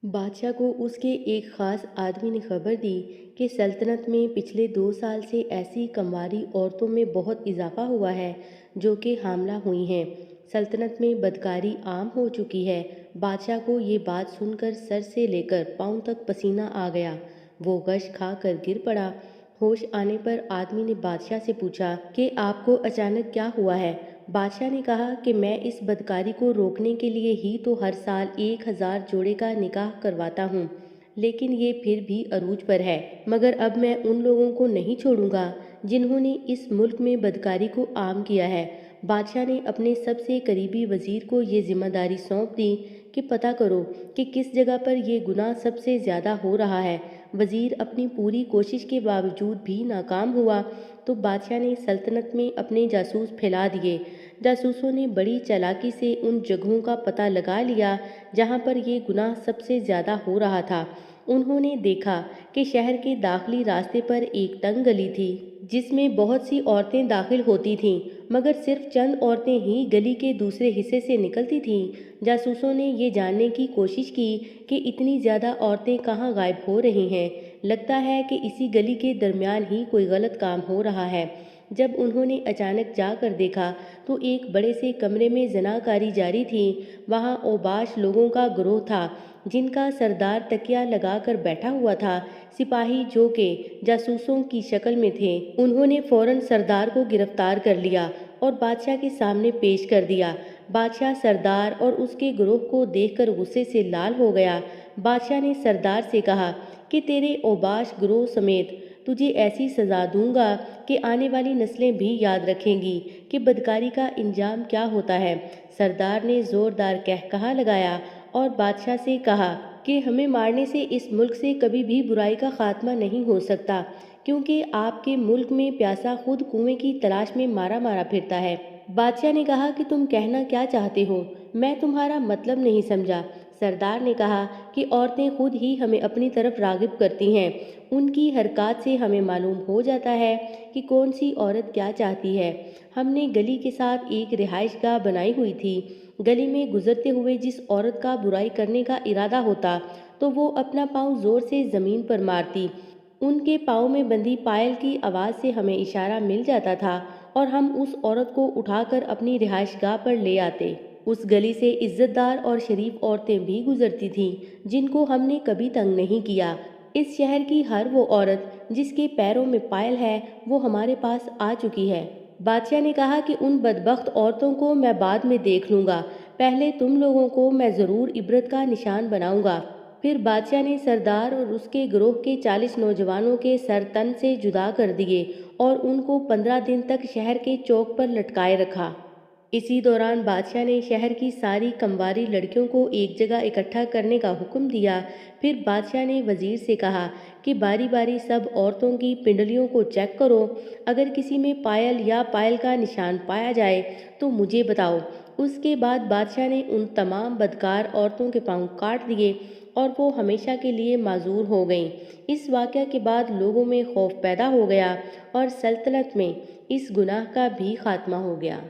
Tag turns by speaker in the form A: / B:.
A: बादशाह को उसके एक ख़ास आदमी ने खबर दी कि सल्तनत में पिछले 2 साल से ऐसी कमवारी औरतों में बहुत इजाफा हुआ है जो कि हामला हुई हैं। सल्तनत में बदकारी आम हो चुकी है। बादशाह को ये बात सुनकर सर से लेकर पाँव तक पसीना आ गया। वो गश खा कर गिर पड़ा। होश आने पर आदमी ने बादशाह से पूछा कि आपको अचानक क्या हुआ है। बादशाह ने कहा कि मैं इस बदकारी को रोकने के लिए ही तो हर साल 1,000 जोड़े का निकाह करवाता हूँ, लेकिन ये फिर भी अरूज पर है। मगर अब मैं उन लोगों को नहीं छोड़ूंगा जिन्होंने इस मुल्क में बदकारी को आम किया है। बादशाह ने अपने सबसे करीबी वजीर को ये जिम्मेदारी सौंप दी कि पता करो कि किस जगह पर यह गुनाह सबसे ज़्यादा हो रहा है। वजीर अपनी पूरी कोशिश के बावजूद भी नाकाम हुआ तो बादशाह ने सल्तनत में अपने जासूस फैला दिए। जासूसों ने बड़ी चालाकी से उन जगहों का पता लगा लिया जहां पर ये गुनाह सबसे ज़्यादा हो रहा था। उन्होंने देखा कि शहर के दाखिली रास्ते पर एक तंग गली थी जिसमें बहुत सी औरतें दाखिल होती थीं, मगर सिर्फ चंद औरतें ही गली के दूसरे हिस्से से निकलती थीं। जासूसों ने ये जानने की कोशिश की कि इतनी ज़्यादा औरतें कहाँ गायब हो रही हैं। लगता है कि इसी गली के दरमियान ही कोई गलत काम हो रहा है। जब उन्होंने अचानक जाकर देखा तो एक बड़े से कमरे में जनाकारी जारी थी। वहाँ औबाश लोगों का गिरोह था जिनका सरदार तकिया लगाकर बैठा हुआ था। सिपाही जो के जासूसों की शक्ल में थे, उन्होंने फौरन सरदार को गिरफ्तार कर लिया और बादशाह के सामने पेश कर दिया। बादशाह सरदार और उसके गिरोह को देखकर गुस्से से लाल हो गया। बादशाह ने सरदार से कहा कि तेरे औबाश गिरोह समेत तुझे ऐसी सज़ा दूंगा कि आने वाली नस्लें भी याद रखेंगी कि बदकारी का इंजाम क्या होता है। सरदार ने ज़ोरदार कहकहा लगाया और बादशाह से कहा कि हमें मारने से इस मुल्क से कभी भी बुराई का खात्मा नहीं हो सकता, क्योंकि आपके मुल्क में प्यासा खुद कुएं की तलाश में मारा मारा फिरता है। बादशाह ने कहा कि तुम कहना क्या चाहते हो, मैं तुम्हारा मतलब नहीं समझा। सरदार ने कहा कि औरतें खुद ही हमें अपनी तरफ रागिब करती हैं। उनकी हरकत से हमें मालूम हो जाता है कि कौन सी औरत क्या चाहती है। हमने गली के साथ एक रिहाइशगाह बनाई हुई थी। गली में गुजरते हुए जिस औरत का बुराई करने का इरादा होता तो वो अपना पाँव जोर से ज़मीन पर मारती। उनके पाँव में बंधी पायल की आवाज़ से हमें इशारा मिल जाता था और हम उस औरत को उठाकर अपनी रिहाइशगाह पर ले आते। उस गली से इज्जतदार और शरीफ औरतें भी गुजरती थीं जिनको हमने कभी तंग नहीं किया। इस शहर की हर वो औरत जिसके पैरों में पायल है वो हमारे पास आ चुकी है। बादशाह ने कहा कि उन बदबख्त औरतों को मैं बाद में देख लूँगा, पहले तुम लोगों को मैं ज़रूर इबरत का निशान बनाऊँगा। फिर बादशाह ने सरदार और उसके गिरोह के 40 नौजवानों के सर तन से जुदा कर दिए और उनको 15 दिन तक शहर के चौक पर लटकाए रखा। इसी दौरान बादशाह ने शहर की सारी कमवारी लड़कियों को एक जगह इकट्ठा करने का हुक्म दिया। फिर बादशाह ने वजीर से कहा कि बारी बारी सब औरतों की पिंडलियों को चेक करो। अगर किसी में पायल या पायल का निशान पाया जाए तो मुझे बताओ। उसके बाद बादशाह ने उन तमाम बदकार औरतों के पांव काट दिए और वो हमेशा के लिए माजूर हो गईं। इस वाक़या के बाद लोगों में खौफ पैदा हो गया और सल्तनत में इस गुनाह का भी खात्मा हो गया।